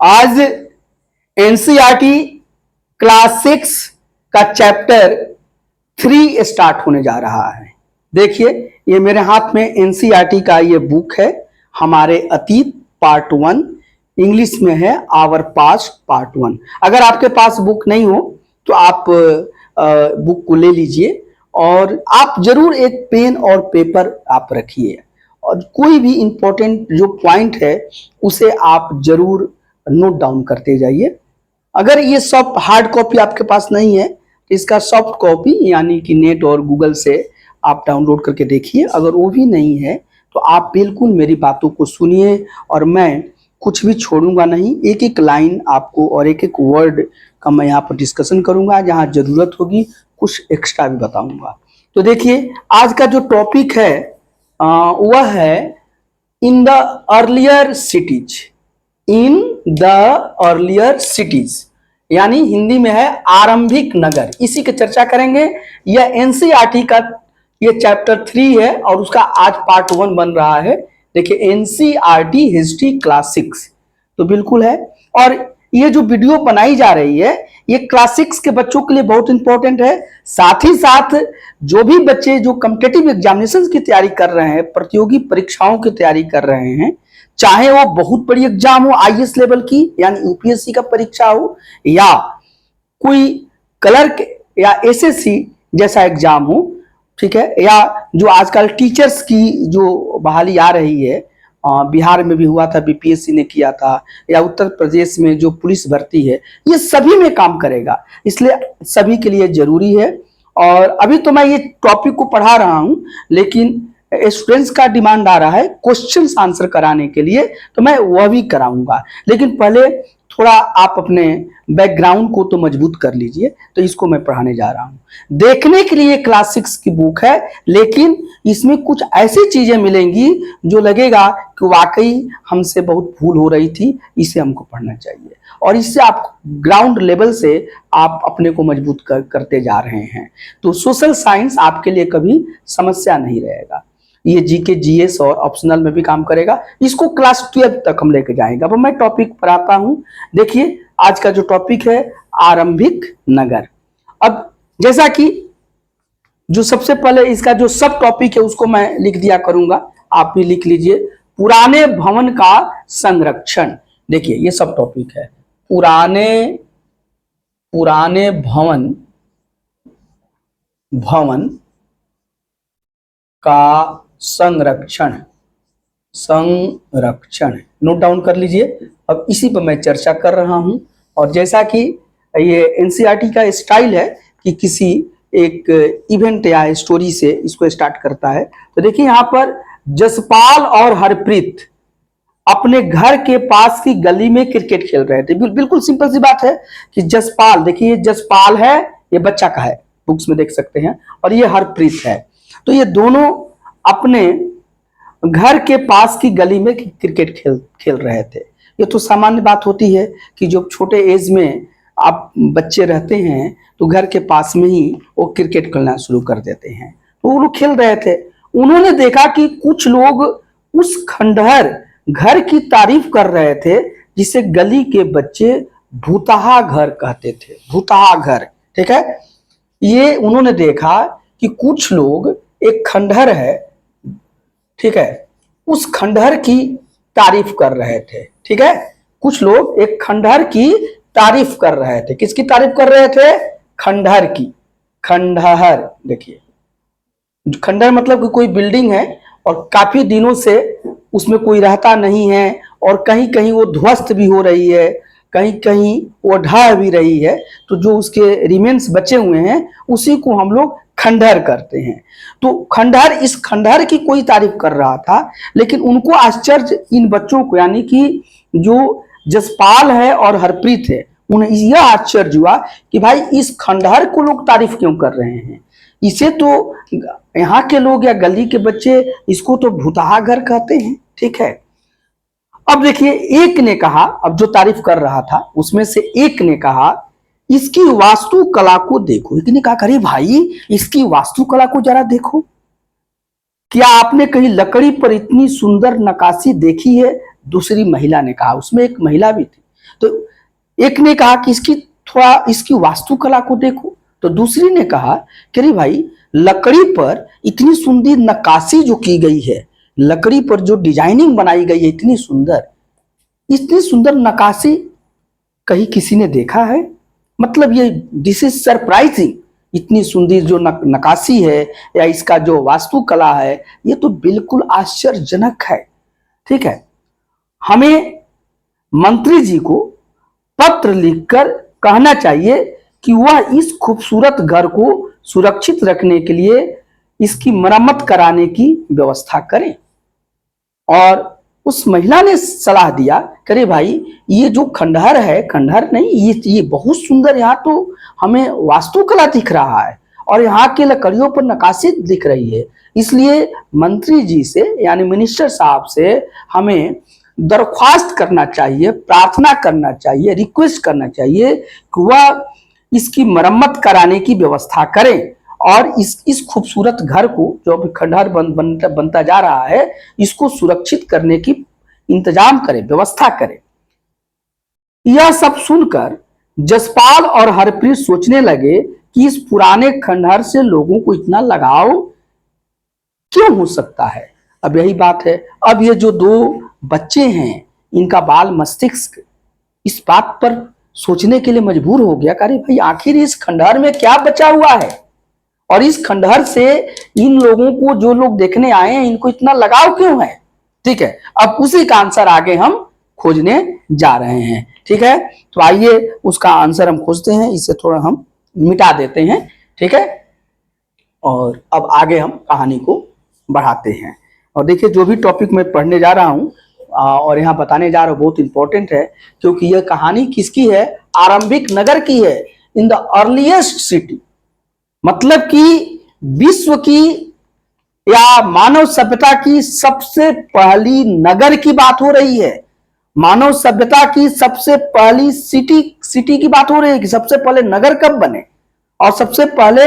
आज NCERT class 6 का chapter 3 start होने जा रहा है। देखिए, ये मेरे हाथ में एनसीईआरटी का ये बुक है, हमारे अतीत पार्ट 1 इंग्लिश में है, आवर पास्ट पार्ट 1। अगर आपके पास बुक नहीं हो तो आप बुक को ले लीजिए और आप जरूर एक पेन और पेपर आप रखिए और कोई भी इंपॉर्टेंट जो पॉइंट है उसे आप जरूर नोट डाउन करते जाइए। अगर ये सॉफ्ट हार्ड कॉपी आपके पास नहीं है तो इसका सॉफ्ट कॉपी यानी कि नेट और गूगल से आप डाउनलोड करके देखिए। अगर वो भी नहीं है तो आप बिल्कुल मेरी बातों को सुनिए और मैं कुछ भी छोड़ूंगा नहीं, एक एक लाइन आपको और एक एक वर्ड का मैं यहाँ पर डिस्कशन करूंगा, जहाँ जरूरत होगी कुछ एक्स्ट्रा भी बताऊंगा। तो देखिए, आज का जो टॉपिक है वह है in the earlier cities. In the earlier cities यानी हिंदी में है आरंभिक नगर, इसी की चर्चा करेंगे। यह एनसीईआरटी का ये चैप्टर 3 है और उसका आज पार्ट 1 बन रहा है। देखिए, एनसीईआरटी हिस्ट्री क्लास 6 तो बिल्कुल है। और ये जो वीडियो बनाई जा रही है ये क्लास 6 के बच्चों के लिए बहुत इंपॉर्टेंट है। साथ ही साथ जो भी बच्चे जो कॉम्पिटिटिव एग्जामिनेशन की तैयारी कर रहे हैं, प्रतियोगी परीक्षाओं की तैयारी कर रहे हैं, चाहे वो बहुत बड़ी एग्जाम हो आईएएस लेवल की यानी यूपीएससी का परीक्षा हो, या कोई क्लर्क या एसएससी जैसा एग्जाम हो, ठीक है, या जो आजकल टीचर्स की जो बहाली आ रही है, बिहार में भी हुआ था, बीपीएससी ने किया था, या उत्तर प्रदेश में जो पुलिस भर्ती है, ये सभी में काम करेगा, इसलिए सभी के लिए जरूरी है। और अभी तो मैं ये टॉपिक को पढ़ा रहा हूं, लेकिन स्टूडेंट्स का डिमांड आ रहा है क्वेश्चन आंसर कराने के लिए, तो मैं वह भी कराऊंगा। लेकिन पहले थोड़ा आप अपने बैकग्राउंड को तो मजबूत कर लीजिए। तो इसको मैं पढ़ाने जा रहा हूं। देखने के लिए क्लास 6 की बुक है, लेकिन इसमें कुछ ऐसी चीजें मिलेंगी जो लगेगा कि वाकई हमसे बहुत भूल हो रही थी, इसे हमको पढ़ना चाहिए। और इससे आप ग्राउंड लेवल से आप अपने को मजबूत करते जा रहे हैं। तो सोशल साइंस आपके लिए कभी समस्या नहीं रहेगा। ये जीके जीएस और ऑप्शनल में भी काम करेगा। इसको क्लास 12 तक हम लेके जाएंगे। अब मैं टॉपिक पर आता हूं। देखिए, आज का जो टॉपिक है आरंभिक नगर। अब जैसा कि जो सबसे पहले इसका जो सब टॉपिक है उसको मैं लिख दिया करूंगा, आप भी लिख लीजिए। पुराने भवन का संरक्षण। देखिए, ये सब टॉपिक है। पुराने भवन का संरक्षण नोट डाउन कर लीजिए। अब इसी पर मैं चर्चा कर रहा हूं। और जैसा कि ये एनसीईआरटी का स्टाइल है कि किसी एक इवेंट या स्टोरी से इसको स्टार्ट करता है। तो देखिए, यहां पर जसपाल और हरप्रीत अपने घर के पास की गली में क्रिकेट खेल रहे थे। बिल्कुल सिंपल सी बात है कि जसपाल, देखिए जसपाल है, ये बच्चा का है, बुक्स में देख सकते हैं, और ये हरप्रीत है। तो ये दोनों अपने घर के पास की गली में क्रिकेट खेल रहे थे। ये तो सामान्य बात होती है कि जो छोटे एज में आप बच्चे रहते हैं तो घर के पास में ही वो क्रिकेट खेलना शुरू कर देते हैं। तो वो लोग खेल रहे थे। उन्होंने देखा कि कुछ लोग उस खंडहर घर की तारीफ कर रहे थे जिसे गली के बच्चे भूतहा घर कहते थे। भूतहा घर, ठीक है। ये उन्होंने देखा कि कुछ लोग एक खंडहर है, ठीक है, उस खंडहर की तारीफ कर रहे थे, ठीक है। कुछ लोग एक खंडहर की तारीफ कर रहे थे। किसकी तारीफ कर रहे थे? खंडहर की। खंडहर, देखिए, खंडहर मतलब कि कोई बिल्डिंग है और काफी दिनों से उसमें कोई रहता नहीं है और कहीं कहीं वो ध्वस्त भी हो रही है, कहीं कहीं वो ढह भी रही है, तो जो उसके रिमेन्स बचे हुए हैं उसी को हम लोग खंडहर करते हैं। तो खंडहर, इस खंडहर की कोई तारीफ कर रहा था, लेकिन उनको आश्चर्य इन बच्चों को, यानी कि जो जसपाल है और हरप्रीत है, उन्हें यह आश्चर्य हुआ कि भाई इस खंडहर को लोग तारीफ क्यों कर रहे हैं। इसे तो यहाँ के लोग या गली के बच्चे इसको तो भूतहा घर कहते हैं, ठीक है। अब देखिए, एक ने कहा, अब जो तारीफ कर रहा था उसमें से एक ने कहा इसकी वास्तुकला को देखो। एक ने कहा अरे भाई इसकी वास्तुकला को जरा देखो, क्या आपने कहीं लकड़ी पर इतनी सुंदर नक्काशी देखी है? दूसरी महिला ने कहा, उसमें एक महिला भी थी। तो एक ने कहा कि इसकी थोड़ा इसकी वास्तुकला को देखो, तो दूसरी ने कहा कि अरे भाई लकड़ी पर इतनी सुंदर नक्काशी जो की गई है, लकड़ी पर जो डिजाइनिंग बनाई गई है इतनी सुंदर नक्काशी कहीं किसी ने देखा है? मतलब ये दिस इज सरप्राइजिंग। इतनी सुंदर जो नक्काशी है या इसका जो वास्तुकला है, ये तो बिल्कुल आश्चर्यजनक है। ठीक है, हमें मंत्री जी को पत्र लिखकर कहना चाहिए कि वह इस खूबसूरत घर को सुरक्षित रखने के लिए इसकी मरम्मत कराने की व्यवस्था करें। और उस महिला ने सलाह दिया, करे भाई ये जो खंडहर है, खंडहर नहीं, ये बहुत सुंदर, यहाँ तो हमें वास्तुकला दिख रहा है और यहाँ के लकड़ियों पर नक्काशी दिख रही है, इसलिए मंत्री जी से यानी मिनिस्टर साहब से हमें दरख्वास्त करना चाहिए, प्रार्थना करना चाहिए, रिक्वेस्ट करना चाहिए कि वह इसकी मरम्मत कराने की व्यवस्था करें और इस खूबसूरत घर को जो अभी खंडहर बनता जा रहा है, इसको सुरक्षित करने की इंतजाम करें, व्यवस्था करें। यह सब सुनकर जसपाल और हरप्रीत सोचने लगे कि इस पुराने खंडहर से लोगों को इतना लगाव क्यों हो सकता है। अब यही बात है, अब ये जो दो बच्चे हैं, इनका बाल मस्तिष्क इस बात पर सोचने के लिए मजबूर हो गया, अरे भाई आखिर इस खंडहर में क्या बचा हुआ है और इस खंडहर से इन लोगों को, जो लोग देखने आए हैं, इनको इतना लगाव क्यों है। ठीक है, अब उसी का आंसर आगे हम खोजने जा रहे हैं। ठीक है, तो आइए उसका आंसर हम खोजते हैं, इसे थोड़ा हम मिटा देते हैं। ठीक है, और अब आगे हम कहानी को बढ़ाते हैं। और देखिए जो भी टॉपिक मैं पढ़ने जा रहा हूं और यहाँ बताने जा रहा हूँ बहुत इंपॉर्टेंट है, क्योंकि यह कहानी किसकी है? आरंभिक नगर की है, इन द अर्लीस्ट सिटी। मतलब कि विश्व की या मानव सभ्यता की सबसे पहली नगर की बात हो रही है, मानव सभ्यता की सबसे पहली सिटी की बात हो रही है कि सबसे पहले नगर कब बने और सबसे पहले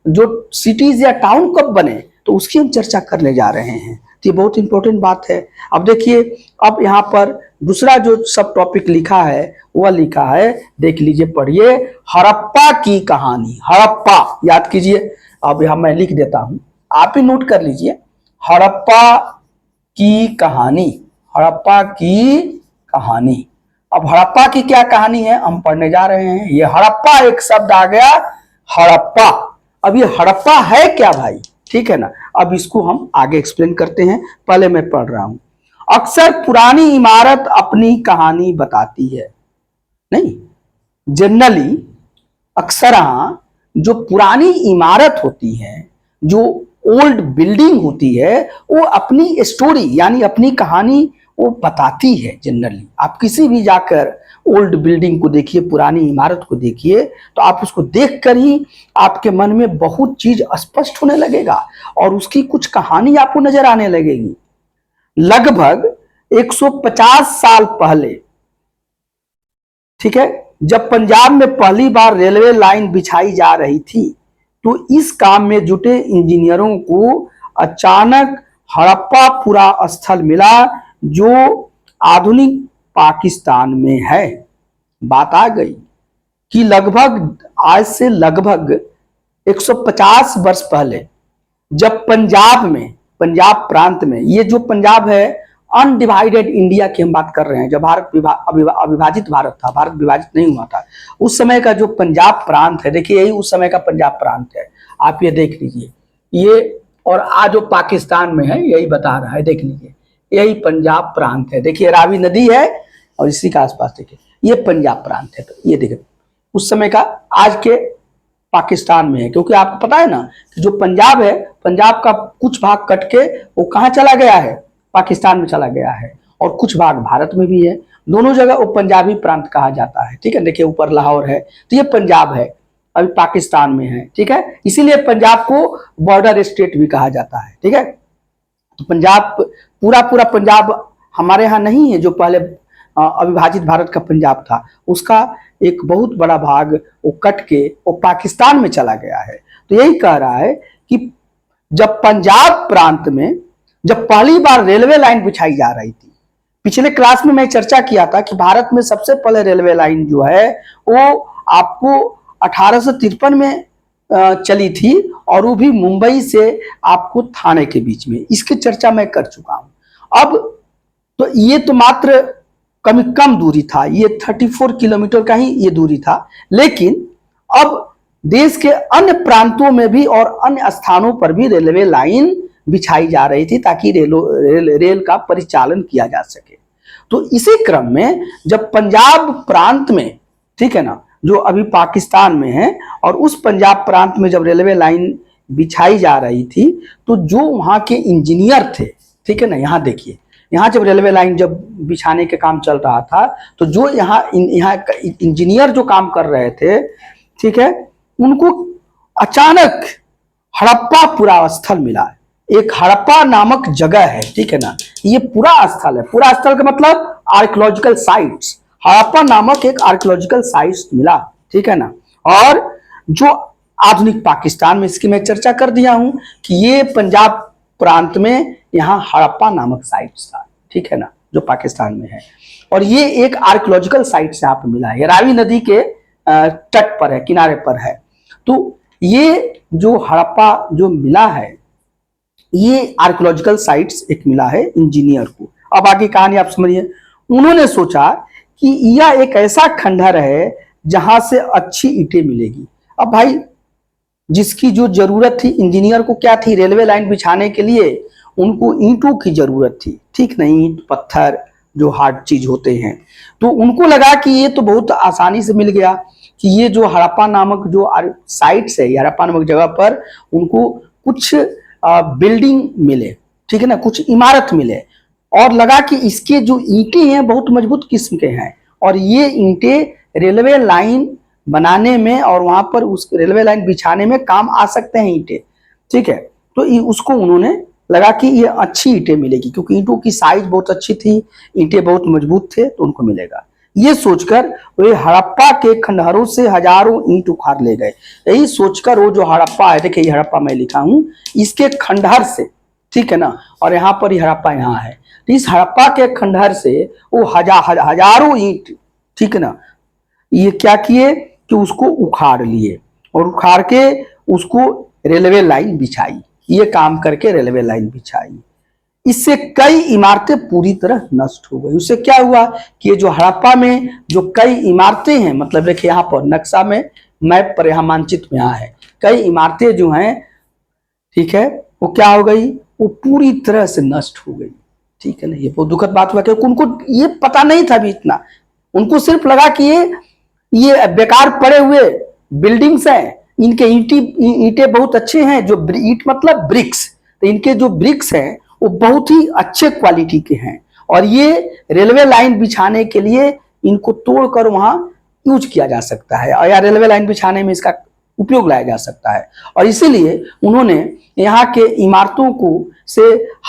जो सिटीज या टाउन कब बने, तो उसकी हम चर्चा करने जा रहे हैं। तो ये बहुत इंपॉर्टेंट बात है। अब देखिए, अब यहाँ पर दूसरा जो सब टॉपिक लिखा है वह लिखा है, देख लीजिए, पढ़िए, हड़प्पा की कहानी। हड़प्पा याद कीजिए, अब यहाँ मैं लिख देता हूं, आप ही नोट कर लीजिए, हड़प्पा की कहानी। हड़प्पा की कहानी। अब हड़प्पा की क्या कहानी है हम पढ़ने जा रहे हैं। ये हड़प्पा एक शब्द आ गया, हड़प्पा। अब ये हड़प्पा है क्या भाई? ठीक है ना, अब इसको हम आगे एक्सप्लेन करते हैं, पहले मैं पढ़ रहा हूं। अक्सर पुरानी इमारत अपनी कहानी बताती है। नहीं, जनरली अक्सर जो पुरानी इमारत होती है, जो ओल्ड बिल्डिंग होती है, वो अपनी स्टोरी यानी अपनी कहानी वो बताती है। जनरली आप किसी भी जाकर ओल्ड बिल्डिंग को देखिए, पुरानी इमारत को देखिए, तो आप उसको देखकर ही आपके मन में बहुत चीज स्पष्ट होने लगेगा और उसकी कुछ कहानी आपको नजर आने लगेगी। लगभग 150 साल पहले, ठीक है, जब पंजाब में पहली बार रेलवे लाइन बिछाई जा रही थी, तो इस काम में जुटे इंजीनियरों को अचानक हड़प्पा पूरा स्थल मिला जो आधुनिक पाकिस्तान में है। बात आ गई कि लगभग आज से लगभग 150 वर्ष पहले जब पंजाब प्रांत में, ये जो पंजाब है अनडिवाइडेड इंडिया की हम बात कर रहे हैं, जब भारत अविभाजित भारत था, भारत विभाजित नहीं हुआ था, उस समय का जो पंजाब प्रांत है, देखिए यही उस समय का पंजाब प्रांत है। आप ये देख लीजिए, ये और आज जो पाकिस्तान में है यही बता रहा है, देख लीजिए यही पंजाब प्रांत है। देखिए रावी नदी है और इसी का आसपास देखिए ये पंजाब प्रांत है। तो ये देखिए उस समय का आज के पाकिस्तान में है, क्योंकि आपको पता है ना कि जो पंजाब है, पंजाब का कुछ भाग कट के वो कहाँ चला गया है? पाकिस्तान में चला गया है, और कुछ भाग भारत में भी है। दोनों जगह वो पंजाबी प्रांत कहा जाता है। ठीक है, देखिए ऊपर लाहौर है, तो ये पंजाब है, अभी पाकिस्तान में है। ठीक है, इसीलिए पंजाब को बॉर्डर स्टेट भी कहा जाता है। ठीक है, तो पंजाब पूरा पंजाब हमारे यहाँ नहीं है, जो पहले अविभाजित भारत का पंजाब था, उसका एक बहुत बड़ा भाग वो कट के वो पाकिस्तान में चला गया है। तो यही कह रहा है कि जब पंजाब प्रांत में जब पहली बार रेलवे लाइन बिछाई जा रही थी, पिछले क्लास में मैं चर्चा किया था कि भारत में सबसे पहले रेलवे लाइन जो है वो आपको 1853 में चली थी, और वो भी मुंबई से आपको थाने के बीच में। इसकी चर्चा मैं कर चुका हूं। अब तो ये तो मात्र कम दूरी था, ये 34 किलोमीटर का ही ये दूरी था। लेकिन अब देश के अन्य प्रांतों में भी और अन्य स्थानों पर भी रेलवे लाइन बिछाई जा रही थी ताकि रेल का परिचालन किया जा सके। तो इसी क्रम में जब पंजाब प्रांत में, ठीक है ना, जो अभी पाकिस्तान में है, और उस पंजाब प्रांत में जब रेलवे लाइन बिछाई जा रही थी, तो जो वहां के इंजीनियर थे, ठीक है ना, यहाँ देखिए, यहाँ जब रेलवे लाइन जब बिछाने के काम चल रहा था, तो जो यहाँ इंजीनियर जो काम कर रहे थे, ठीक है, उनको अचानक हड़प्पा पुरा स्थल मिला। एक हड़प्पा नामक जगह है, ठीक है ना, ये पूरा स्थल है। पूरा स्थल का मतलब आर्कियोलॉजिकल साइट्स, हड़प्पा नामक एक आर्कियोलॉजिकल साइट्स मिला, ठीक है ना। और जो आधुनिक पाकिस्तान में, इसकी मैं चर्चा कर दिया हूं कि ये पंजाब प्रांत में यहाँ हड़प्पा नामक साइट्स था, ठीक है ना, जो पाकिस्तान में है। और ये एक आर्कियोलॉजिकल साइट्स यहाँ पे मिला है, रावी नदी के तट पर है, किनारे पर है। तो ये जो हड़प्पा जो मिला है, ये आर्कियोलॉजिकल साइट्स एक मिला है इंजीनियर को। अब आगे कहानी आप समझिए। उन्होंने सोचा कि यह एक ऐसा खंडहर है जहां से अच्छी ईंटें मिलेगी। अब भाई, जिसकी जो जरूरत थी इंजीनियर को, क्या थी, रेलवे लाइन बिछाने के लिए उनको ईंटों की जरूरत थी, ठीक नहीं, ईंट पत्थर जो हार्ड चीज होते हैं। तो उनको लगा कि ये तो बहुत आसानी से मिल गया, कि ये जो हड़प्पा नामक जो साइट्स है, हड़प्पा नामक जगह पर उनको कुछ बिल्डिंग मिले, ठीक है ना, कुछ इमारत मिले, और लगा कि इसके जो ईंटें हैं बहुत मजबूत किस्म के हैं, और ये ईंटें रेलवे लाइन बनाने में और वहां पर उस रेलवे लाइन बिछाने में काम आ सकते हैं ईंटें, ठीक है। तो उसको उन्होंने लगा कि ये अच्छी ईंटें मिलेगी, क्योंकि ईंटों की साइज बहुत अच्छी थी, ईंटें बहुत मजबूत थे, तो उनको मिलेगा। ये सोचकर वे हड़प्पा के खंडहरों से हजारों ईंट उखाड़ ले गए। यही सोचकर वो जो हड़प्पा है, देखिए ये हड़प्पा मैं लिखा हूं, इसके खंडहर से, ठीक है ना, और यहाँ पर ये हड़प्पा यहाँ है, तो इस हड़प्पा के खंडहर से वो हजारों ईंट, ठीक है ना, ये क्या किए कि उसको उखाड़ लिए, और उखाड़ के उसको रेलवे लाइन बिछाई। ये काम करके रेलवे लाइन बिछाई। इससे कई इमारतें पूरी तरह नष्ट हो गई। उससे क्या हुआ कि ये जो हड़प्पा में जो कई इमारतें हैं, मतलब देखिए यहाँ पर नक्शा में, मैप पर, यहाँ मानचित्र में यहाँ है, कई इमारतें जो हैं, ठीक है, वो क्या हो गई, वो पूरी तरह से नष्ट हो गई, ठीक है ना। ये बहुत दुखद बात हुआ, क्योंकि उनको ये पता नहीं था अभी इतना, उनको सिर्फ लगा कि ये बेकार पड़े हुए बिल्डिंग्स हैं, इनके ईंटें बहुत अच्छे हैं, जो ईंट मतलब ब्रिक्स, तो इनके जो ब्रिक्स हैं वो बहुत ही अच्छे क्वालिटी के हैं, और ये रेलवे लाइन बिछाने के लिए इनको तोड़कर वहां यूज किया जा सकता है, और या रेलवे लाइन बिछाने में इसका उपयोग लाया जा सकता है। और इसीलिए उन्होंने यहाँ के इमारतों को से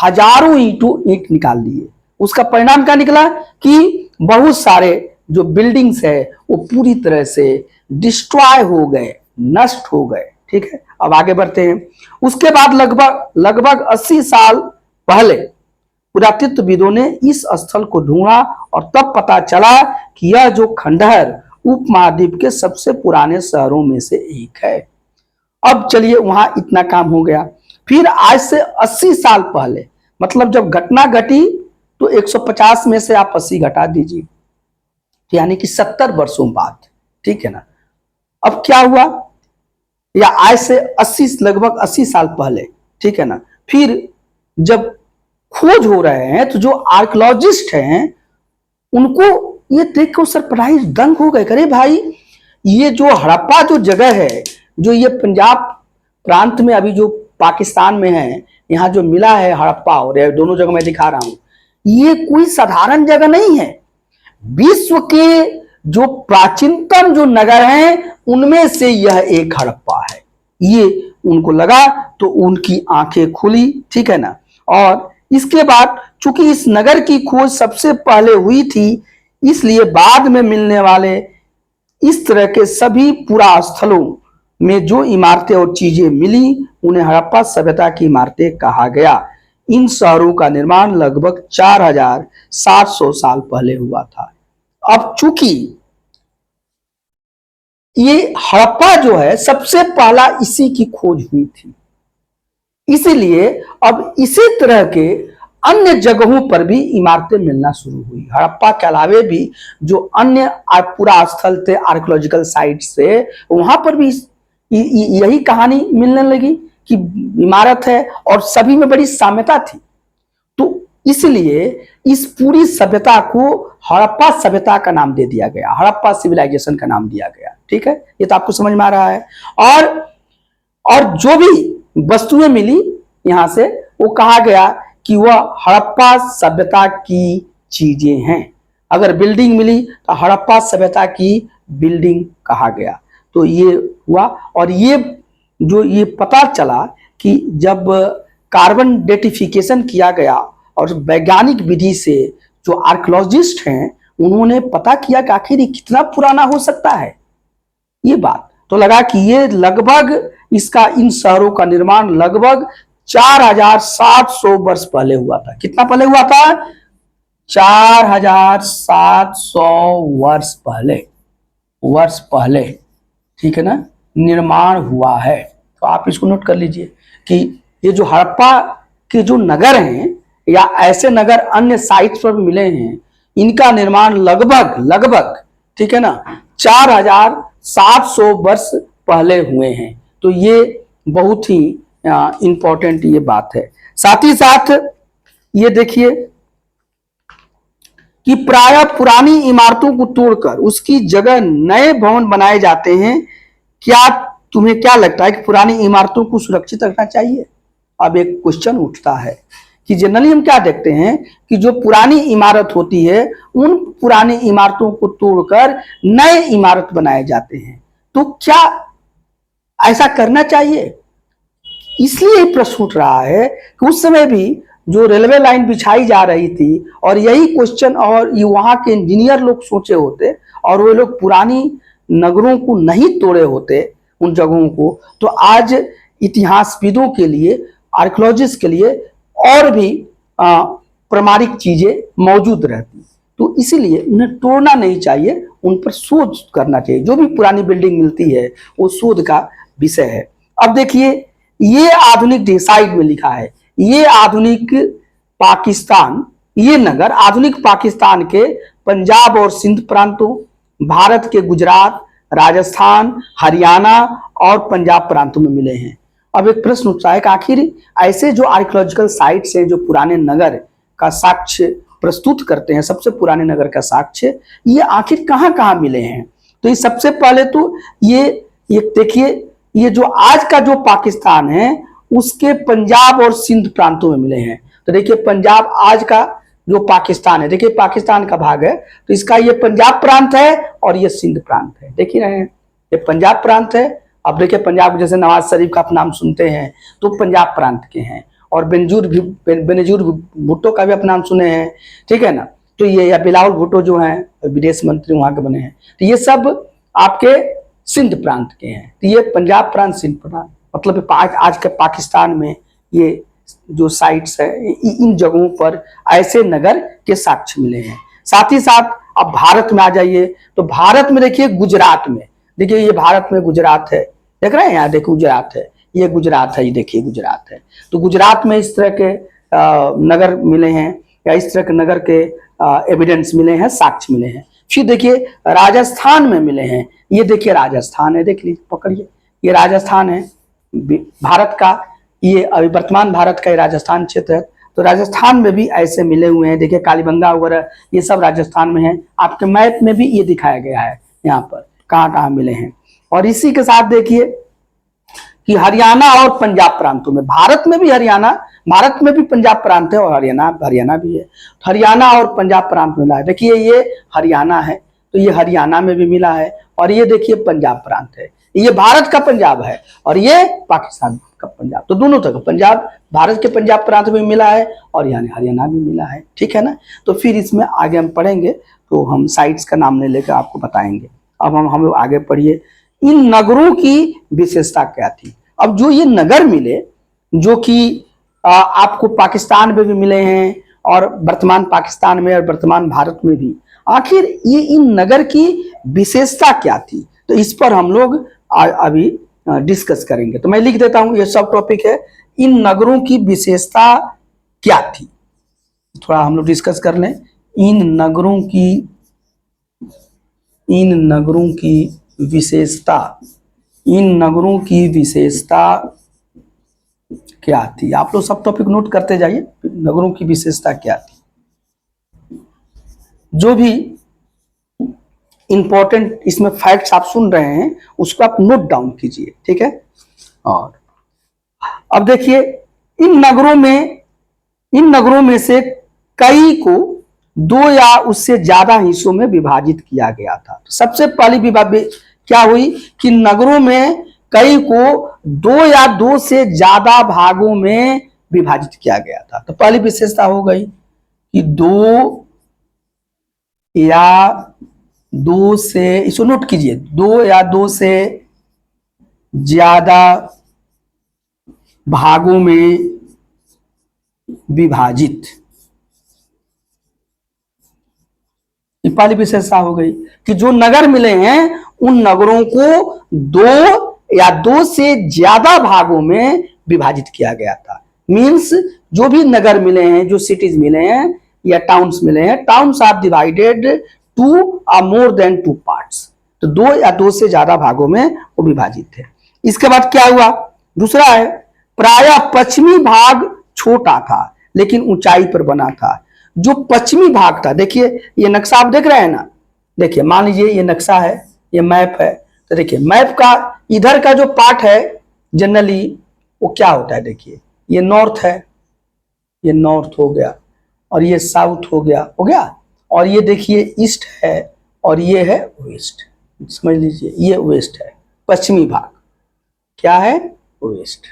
हजारों ईंट निकाल लिए। उसका परिणाम क्या निकला कि बहुत सारे जो बिल्डिंग्स है वो पूरी तरह से डिस्ट्रॉय हो गए, नष्ट हो गए, ठीक है। अब आगे बढ़ते हैं। उसके बाद लगभग 80 साल पहले पुरातत्वविदों ने इस स्थल को ढूंढा, और तब पता चला कि यह जो खंडहर उपमहाद्वीप के सबसे पुराने शहरों में से एक है। अब चलिए, वहां इतना काम हो गया। फिर आज से 80 साल पहले, मतलब जब घटना घटी, तो 150 में से आप 80 घटा दीजिए, यानी कि 70 वर्षों बाद, ठीक है ना। अब क्या हुआ, या आज से 80 लगभग 80 साल पहले, ठीक है ना, फिर जब खोज हो रहे हैं, तो जो आर्कियोलॉजिस्ट हैं उनको ये देख कर सरप्राइज, दंग हो गए। अरे भाई, ये जो हड़प्पा जो जगह है, जो ये पंजाब प्रांत में अभी जो पाकिस्तान में है, यहाँ जो मिला है हड़प्पा, और दोनों जगह मैं दिखा रहा हूं, ये कोई साधारण जगह नहीं है। विश्व के जो प्राचीनतम जो नगर हैं उनमें से यह एक हड़प्पा है। ये उनको लगा, तो उनकी आंखें खुली, ठीक है ना। और इसके बाद चूंकि इस नगर की खोज सबसे पहले हुई थी, इसलिए बाद में मिलने वाले इस तरह के सभी पुरा स्थलों में जो इमारतें और चीजें मिली, उन्हें हड़प्पा सभ्यता की इमारतें कहा गया। इन शहरों का निर्माण लगभग 4000 700 साल पहले हुआ था। अब चूंकि ये हड़प्पा जो है सबसे पहला इसी की खोज हुई थी, इसीलिए अब इसी तरह के अन्य जगहों पर भी इमारतें मिलना शुरू हुई। हड़प्पा के अलावे भी जो अन्य पुरा स्थल थे, आर्कियोलॉजिकल साइट से, वहां पर भी यही कहानी मिलने लगी कि इमारत है और सभी में बड़ी साम्यता थी। तो इसलिए इस पूरी सभ्यता को हड़प्पा सभ्यता का नाम दे दिया गया, हड़प्पा सिविलाइजेशन का नाम दिया गया। ठीक है, ये तो आपको समझ में आ रहा है। और जो भी वस्तुएं मिली यहां से, वो कहा गया कि वह हड़प्पा सभ्यता की चीजें हैं। अगर बिल्डिंग मिली तो हड़प्पा सभ्यता की बिल्डिंग कहा गया। तो ये हुआ, और ये पता चला कि जब कार्बन डेटिफिकेशन किया गया और वैज्ञानिक विधि से जो आर्कियोलॉजिस्ट हैं उन्होंने पता किया कि आखिर ये कितना पुराना हो सकता है ये बात, तो लगा कि ये लगभग इन शहरों का निर्माण लगभग 4700 वर्ष पहले हुआ था। कितना पहले हुआ था? 4700 वर्ष पहले, ठीक है ना, निर्माण हुआ है। तो आप इसको नोट कर लीजिए कि ये जो हड़प्पा के जो नगर हैं या ऐसे नगर अन्य साइट्स पर मिले हैं, इनका निर्माण लगभग ठीक है ना 4700 वर्ष पहले हुए हैं। तो ये बहुत ही इंपॉर्टेंट ये बात है। साथ ही साथ ये देखिए कि प्रायः पुरानी इमारतों को तोड़कर उसकी जगह नए भवन बनाए जाते हैं। क्या तुम्हें क्या लगता है कि पुरानी इमारतों को सुरक्षित रखना चाहिए? अब एक क्वेश्चन उठता है कि जनरली हम क्या देखते हैं कि जो पुरानी इमारत होती है उन पुरानी इमारतों को तोड़कर नए इमारत बनाए जाते हैं। तो क्या ऐसा करना चाहिए? इसलिए प्रश्न उठ रहा है कि उस समय भी जो रेलवे लाइन बिछाई जा रही थी और यही क्वेश्चन और ये वहां के इंजीनियर लोग सोचे होते और वो लोग पुरानी नगरों को नहीं तोड़े होते उन जगहों को, तो आज इतिहासविदों के लिए, आर्कियोलॉजिस्ट के लिए और भी प्रामाणिक चीजें मौजूद रहती। तो इसीलिए उन्हें तोड़ना नहीं चाहिए, उन पर शोध करना चाहिए। जो भी पुरानी बिल्डिंग मिलती है वो शोध का विषय है। अब देखिए ये आधुनिक साइड में लिखा है, ये आधुनिक पाकिस्तान, ये नगर आधुनिक पाकिस्तान के पंजाब और सिंध प्रांतों, भारत के गुजरात, राजस्थान, हरियाणा और पंजाब प्रांतों में मिले हैं। अब एक प्रश्न उठता है कि आखिर ऐसे जो आर्कियोलॉजिकल साइट्स हैं जो पुराने नगर का साक्ष्य प्रस्तुत करते हैं, सबसे पुराने नगर का साक्ष्य, ये आखिर कहाँ कहाँ मिले हैं? तो ये सबसे पहले तो ये देखिए, ये जो आज का जो पाकिस्तान है उसके पंजाब और सिंध प्रांतों में मिले हैं। तो देखिए पंजाब आज का जो पाकिस्तान है, देखिए पाकिस्तान का भाग है, तो इसका ये पंजाब प्रांत है और ये सिंध प्रांत है। देख ही रहे हैं, ये पंजाब प्रांत है। अब देखिए पंजाब जैसे नवाज शरीफ का आप नाम सुनते हैं तो पंजाब प्रांत के हैं, और बेनजीर भुट्टो का भी आप नाम सुने हैं, ठीक है ना। तो ये या बिलावल भुट्टो जो हैं विदेश मंत्री वहां के बने हैं, तो ये सब आपके सिंध प्रांत के हैं। तो ये पंजाब प्रांत, सिंध प्रांत, मतलब आज के पाकिस्तान में ये जो साइट्स है इन जगहों पर ऐसे नगर के साक्ष्य मिले हैं। साथ ही साथ अब भारत में आ जाइए, तो भारत में देखिए गुजरात में, देखिए ये भारत में गुजरात है, देख रहे हैं यहाँ, देखिए गुजरात है, ये गुजरात है, ये देखिए गुजरात है। तो गुजरात में इस तरह के नगर मिले हैं या इस तरह के नगर के एविडेंस मिले हैं, साक्ष्य मिले हैं। फिर देखिए राजस्थान में मिले हैं, ये देखिए राजस्थान है, देख लीजिए, पकड़िए, ये राजस्थान है भारत का, ये अभी वर्तमान भारत का राजस्थान क्षेत्र है। तो राजस्थान में भी ऐसे मिले हुए हैं, देखिए कालीबंगा वगैरह ये सब राजस्थान में है। आपके मैप में भी ये दिखाया गया है यहाँ पर कहाँ कहाँ मिले हैं। और इसी के साथ देखिए कि हरियाणा और पंजाब प्रांतों में, भारत में भी हरियाणा, भारत में भी पंजाब प्रांत है और हरियाणा भी है। हरियाणा और पंजाब प्रांत मिला है, देखिए ये हरियाणा है, तो ये हरियाणा में भी मिला है, और ये देखिए पंजाब प्रांत है, ये भारत का पंजाब है और ये पाकिस्तान का पंजाब। तो दोनों तरफ पंजाब, भारत के पंजाब प्रांत में मिला है और यानी हरियाणा में मिला है, ठीक है ना। तो फिर इसमें आगे हम पढ़ेंगे तो हम साइट्स का नाम ले लेकर आपको बताएंगे। अब हम लोग आगे पढ़िए, इन नगरों की विशेषता क्या थी। अब जो ये नगर मिले जो कि आपको पाकिस्तान में भी मिले हैं और वर्तमान पाकिस्तान में और वर्तमान भारत में भी, आखिर ये इन नगर की विशेषता क्या थी, तो इस पर हम लोग अभी डिस्कस करेंगे। तो मैं लिख देता हूं, ये सब टॉपिक है, इन नगरों की विशेषता क्या थी। थोड़ा हम लोग डिस्कस कर लें, इन नगरों की विशेषता, इन नगरों की विशेषता क्या थी। आप लोग सब टॉपिक नोट करते जाइए, नगरों की विशेषता क्या थी। जो भी इंपॉर्टेंट इसमें फैक्ट्स आप सुन रहे हैं उसको आप नोट डाउन कीजिए, ठीक है। और अब देखिए, इन नगरों में से कई को 2 या उससे ज्यादा हिस्सों में विभाजित किया गया था। सबसे पहली विभाग क्या हुई कि नगरों में कई को 2 या 2 से ज्यादा भागों में विभाजित किया गया था। तो पहली विशेषता हो गई कि 2 या 2 से, इसको नोट कीजिए, 2 या 2 से ज्यादा भागों में विभाजित, ये पहली विशेषता हो गई कि जो नगर मिले हैं उन नगरों को 2 या 2 से ज्यादा भागों में विभाजित किया गया था। मींस जो भी नगर मिले हैं, जो सिटीज मिले हैं या टाउन्स मिले हैं, towns are divided to more than 2 parts. तो 2 या 2 से ज्यादा भागों में वो विभाजित थे। इसके बाद क्या हुआ, दूसरा है, प्रायः पश्चिमी भाग छोटा था लेकिन ऊंचाई पर बना था। जो पश्चिमी भाग था, देखिए ये नक्शा आप देख रहे हैं ना, देखिए मान लीजिए ये नक्शा है, ये मैप है, तो देखिए मैप का इधर का जो पार्ट है जनरली वो क्या होता है, देखिए ये नॉर्थ है, ये नॉर्थ हो गया, और ये साउथ हो गया, और ये देखिए ईस्ट है, और ये है वेस्ट, समझ लीजिए ये वेस्ट है, पश्चिमी भाग क्या है, वेस्ट।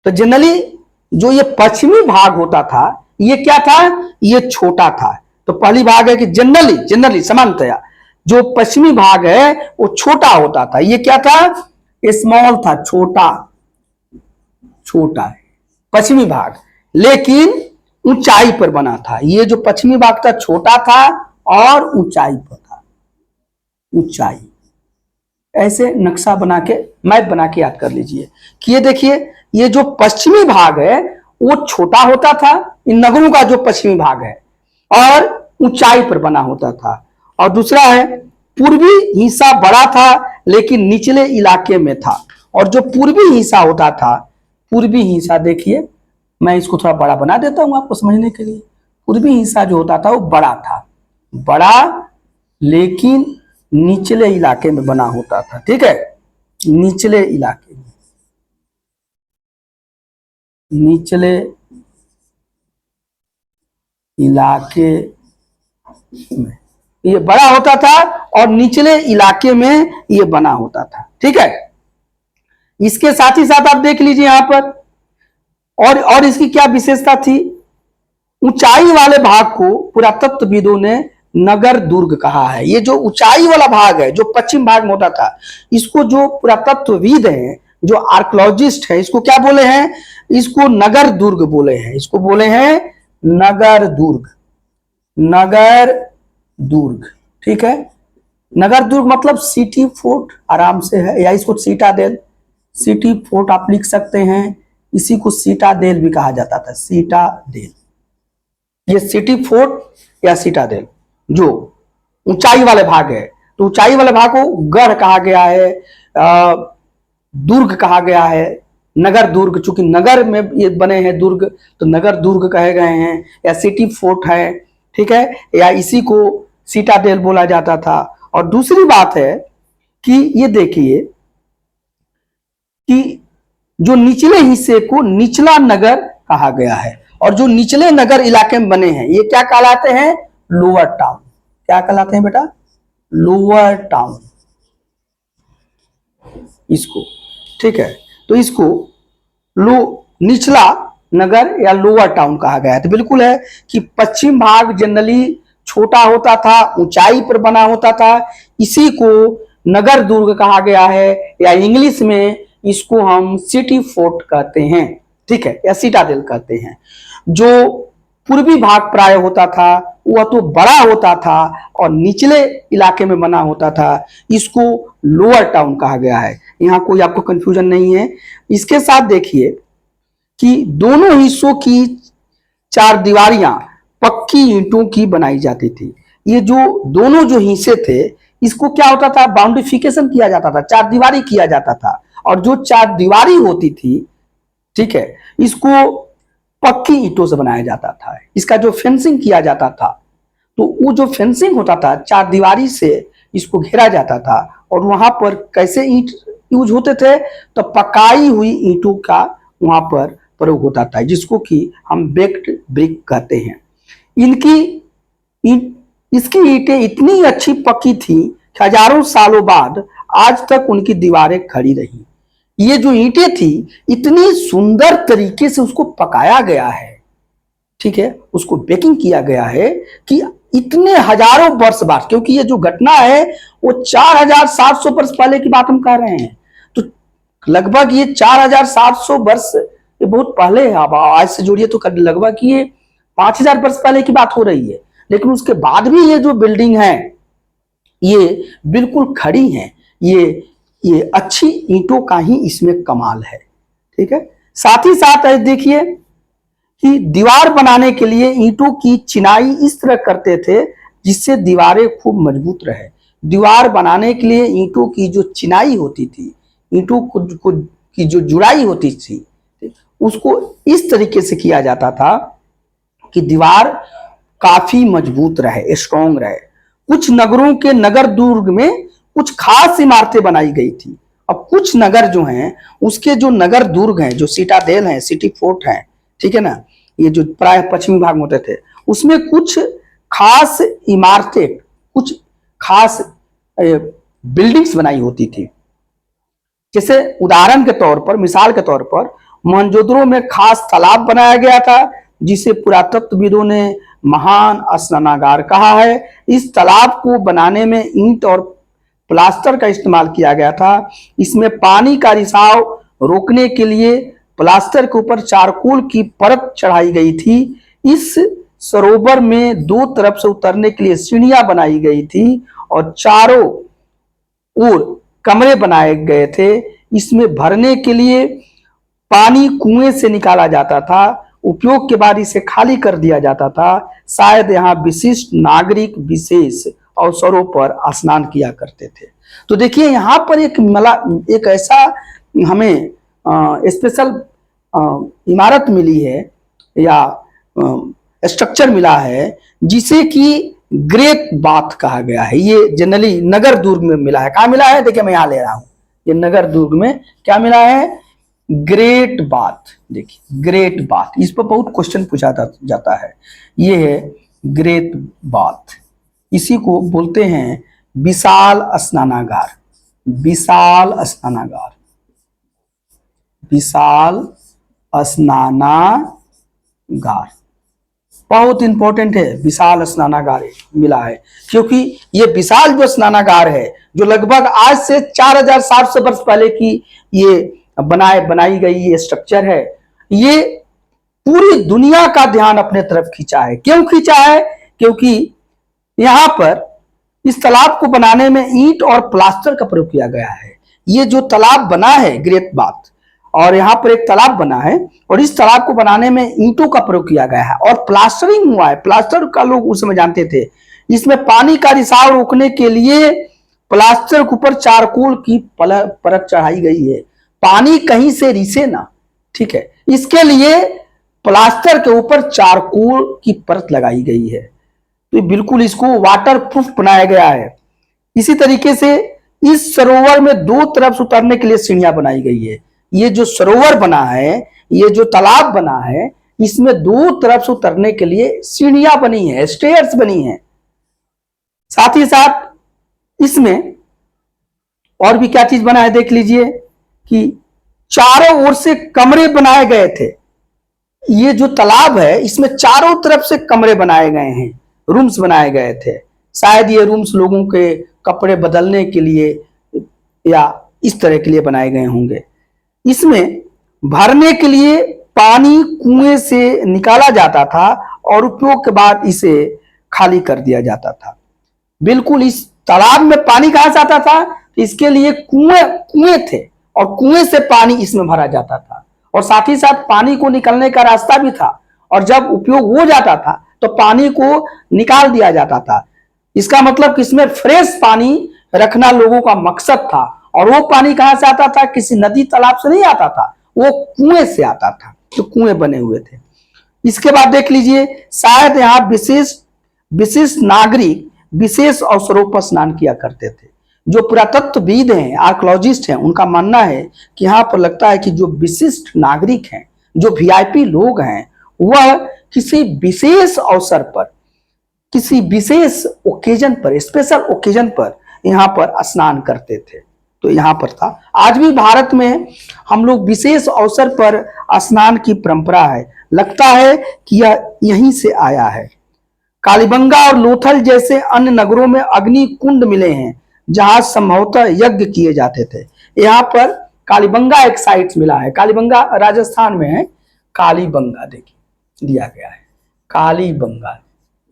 तो जनरली जो ये पश्चिमी भाग होता था ये क्या था, ये छोटा था। तो पहली भाग है कि जनरली सामान्यतया जो पश्चिमी भाग है वो छोटा होता था। ये क्या था, स्मॉल था, छोटा है पश्चिमी भाग, लेकिन ऊंचाई पर बना था। ये जो पश्चिमी भाग था छोटा था और ऊंचाई पर था, ऊंचाई। ऐसे नक्शा बना के, मैप बना के याद कर लीजिए कि ये देखिए ये जो पश्चिमी भाग है वो छोटा होता था, इन नगरों का जो पश्चिमी भाग है, और ऊंचाई पर बना होता था। और दूसरा है, पूर्वी हिस्सा बड़ा था लेकिन निचले इलाके में था। और जो पूर्वी हिस्सा होता था, पूर्वी हिस्सा देखिए, मैं इसको थोड़ा बड़ा बना देता हूं आपको समझने के लिए। पूर्वी हिस्सा जो होता था वो बड़ा था, बड़ा लेकिन निचले इलाके में बना होता था, ठीक है, निचले इलाके में, निचले इलाके में ये बड़ा होता था और निचले इलाके में ये बना होता था, ठीक है। इसके साथ ही साथ आप देख लीजिए यहां पर, और इसकी क्या विशेषता थी, ऊंचाई वाले भाग को पुरातत्वविदों ने नगर दुर्ग कहा है। ये जो ऊंचाई वाला भाग है जो पश्चिम भाग में होता था, इसको जो पुरातत्वविद हैं, जो आर्कियोलॉजिस्ट है, इसको क्या बोले हैं, इसको नगर दुर्ग बोले हैं, इसको बोले हैं नगर दुर्ग, नगर दुर्ग, ठीक है। नगर दुर्ग मतलब सिटी फोर्ट आराम से है, या इसको सीटाडेल, सिटी फोर्ट आप लिख सकते हैं, इसी को सीटाडेल भी कहा जाता था, सीटाडेल। ये सिटी फोर्ट या सीटाडेल जो ऊंचाई वाले भाग है, तो ऊंचाई वाले भाग को गढ़ कहा गया है, दुर्ग कहा गया है, नगर दुर्ग, चूंकि नगर में ये बने हैं दुर्ग तो नगर दुर्ग कहे गए हैं, या सिटी फोर्ट है, ठीक है, या इसी को सीटाडेल बोला जाता था। और दूसरी बात है कि ये देखिए कि जो निचले हिस्से को निचला नगर कहा गया है, और जो निचले नगर इलाके में बने हैं ये क्या कहलाते हैं, लोअर टाउन। क्या कहलाते हैं बेटा, लोअर टाउन, इसको, ठीक है। तो इसको निचला नगर या लोअर टाउन कहा गया है। तो बिल्कुल है कि पश्चिम भाग जनरली छोटा होता था, ऊंचाई पर बना होता था, इसी को नगर दुर्ग कहा गया है, या इंग्लिश में इसको हम सिटी फोर्ट कहते हैं, ठीक है, या सीटाडेल कहते हैं। जो पूर्वी भाग प्राय होता था वह तो बड़ा होता था और निचले इलाके में बना होता था, इसको लोअर टाउन कहा गया है। यहाँ कोई आपको कंफ्यूजन नहीं है। इसके साथ देखिए कि दोनों हिस्सों की चार दीवारियां पक्की ईंटों की बनाई जाती थी। ये जो दोनों जो हिस्से थे इसको क्या होता था, बाउंड्रिफिकेशन किया जाता था, चार दीवारी किया जाता था। और जो चार दीवारी होती थी, ठीक है, इसको पक्की ईंटों से बनाया जाता था। इसका जो फेंसिंग किया जाता था, तो वो जो फेंसिंग होता था चार दीवारी से इसको घेरा जाता था। और वहां पर कैसे ईंट यूज होते थे, तो पकाई हुई ईंटों का वहां पर प्रयोग होता था, जिसको कि हम बेक्ड ब्रिक कहते हैं। इसकी ईंटें इतनी अच्छी पकी थी कि हजारों सालों बाद आज तक उनकी दीवारें खड़ी रही। ये जो ईंटें थी इतनी सुंदर तरीके से उसको पकाया गया है, ठीक है, उसको बेकिंग किया गया है कि इतने हजारों वर्ष बाद, क्योंकि ये जो घटना है वो 4700 वर्ष पहले की बात हम कह रहे हैं, तो लगभग ये 4700 वर्ष ये बहुत पहले है। अब आज से जोड़िए तो लगभग ये 5000 वर्ष पहले की बात हो रही है। लेकिन उसके बाद भी ये जो बिल्डिंग है ये बिल्कुल खड़ी है। ये अच्छी ईंटों का ही इसमें कमाल है, ठीक है। साथ ही साथ देखिए कि दीवार बनाने के लिए ईंटों की चिनाई इस तरह करते थे जिससे दीवारें खूब मजबूत रहे। दीवार बनाने के लिए ईंटों की जो चिनाई होती थी, ईंटों की जो जुड़ाई होती थी, उसको इस तरीके से किया जाता था कि दीवार काफी मजबूत रहे, स्ट्रॉन्ग रहे। कुछ नगरों के नगर दुर्ग में कुछ खास इमारतें बनाई गई थी। अब कुछ नगर जो हैं उसके जो नगर दुर्ग हैं, जो सिटाडेल हैं, सिटी फोर्ट हैं, ठीक है ना, ये जो प्राय पश्चिमी भाग में होते थे, उसमें कुछ खास इमारतें, कुछ खास बिल्डिंग्स बनाई होती थी। जैसे उदाहरण के तौर पर, मिसाल के तौर पर, मोहनजोदड़ो में खास तालाब बनाया गया था जिसे पुरातत्वविदों ने महान स्नानागार कहा है। इस तालाब को बनाने में ईंट और प्लास्टर का इस्तेमाल किया गया था। इसमें पानी का रिसाव रोकने के लिए प्लास्टर के ऊपर चारकोल की परत चढ़ाई गई थी। इस सरोवर में दो तरफ से उतरने के लिए सीढ़ियां बनाई गई थी और चारों ओर कमरे बनाए गए थे। इसमें भरने के लिए पानी कुएं से निकाला जाता था, उपयोग के बाद इसे खाली कर दिया जाता था। शायद यहाँ विशिष्ट नागरिक विशेष अवसरों पर स्नान किया करते थे। तो देखिए यहाँ पर एक ऐसा हमें स्पेशल इमारत मिली है या स्ट्रक्चर मिला है जिसे कि ग्रेट बाथ कहा गया है। ये जनरली नगर दुर्ग में मिला है। कहाँ मिला है, देखिए मैं यहाँ ले रहा हूँ, ये नगर दुर्ग में क्या मिला है, ग्रेट बाथ। देखिए ग्रेट बाथ, इस पर बहुत क्वेश्चन पूछा जाता है। ये है ग्रेट बाथ, इसी को बोलते हैं विशाल स्नानागार। विशाल स्नानागार, विशाल स्नानागार बहुत इंपॉर्टेंट है। विशाल स्नानागार मिला है क्योंकि ये विशाल जो स्नानागार है, जो लगभग आज से 4700 वर्ष पहले की ये बनाई गई ये स्ट्रक्चर है, ये पूरी दुनिया का ध्यान अपने तरफ खींचा है। क्यों खींचा है, क्योंकि यहां पर इस तालाब को बनाने में ईंट और प्लास्टर का प्रयोग किया गया है। ये जो तालाब बना है ग्रेट बाथ, और यहाँ पर एक तालाब बना है और इस तालाब को बनाने में ईंटों का प्रयोग किया गया है और प्लास्टरिंग हुआ है। प्लास्टर का लोग उस समय जानते थे। इसमें पानी का रिसाव रोकने के लिए प्लास्टर के ऊपर चारकोल की परत चढ़ाई गई है, पानी कहीं से रिसे ना, ठीक है, इसके लिए प्लास्टर के ऊपर चारकोल की परत लगाई गई है। तो बिल्कुल इसको वाटर प्रूफ बनाया गया है। इसी तरीके से इस सरोवर में दो तरफ से उतरने के लिए सीढ़ियां बनाई गई है। ये जो सरोवर बना है, ये जो तालाब बना है, इसमें दो तरफ से उतरने के लिए सीढ़ियां बनी है, स्टेयर्स बनी है। साथ ही साथ इसमें और भी क्या चीज बना है देख लीजिए कि चारों ओर से कमरे बनाए गए थे। ये जो तालाब है इसमें चारों तरफ से कमरे बनाए गए हैं, रूम्स बनाए गए थे। शायद ये रूम्स लोगों के कपड़े बदलने के लिए या इस तरह के लिए बनाए गए होंगे। इसमें भरने के लिए पानी कुएं से निकाला जाता था और उपयोग के बाद इसे खाली कर दिया जाता था। बिल्कुल इस तालाब में पानी कहां से आता था, तो इसके लिए कुएं थे और कुएं से पानी इसमें भरा जाता था और साथ ही साथ पानी को निकलने का रास्ता भी था और जब उपयोग हो जाता था तो पानी को निकाल दिया जाता था। इसका मतलब कि इसमें फ्रेश पानी रखना लोगों का मकसद था और वो पानी कहां से आता था, किसी नदी तालाब से नहीं आता था, वो कुएं से आता था, जो कुएं बने हुए थे। इसके बाद देख लीजिए, शायद यहाँ विशिष्ट नागरिक विशेष अवसरों पर स्नान किया करते थे। जो पुरातत्वविद हैं, आर्कोलॉजिस्ट हैं, उनका मानना है कि यहाँ पर लगता है कि जो विशिष्ट नागरिक हैं, जो वीआईपी लोग हैं, वह किसी विशेष अवसर पर, किसी विशेष ओकेजन पर, स्पेशल ओकेजन पर यहाँ पर स्नान करते थे। तो यहाँ पर था। आज भी भारत में हम लोग विशेष अवसर पर स्नान की परंपरा है। लगता है कि यह यहीं से आया है। कालीबंगा और लोथल जैसे अन्य नगरों में अग्नि कुंड मिले हैं जहां संभवतः यज्ञ किए जाते थे। यहाँ पर कालीबंगा एक साइट मिला है। कालीबंगा राजस्थान में है। कालीबंगा देखिए दिया गया है, कालीबंगा,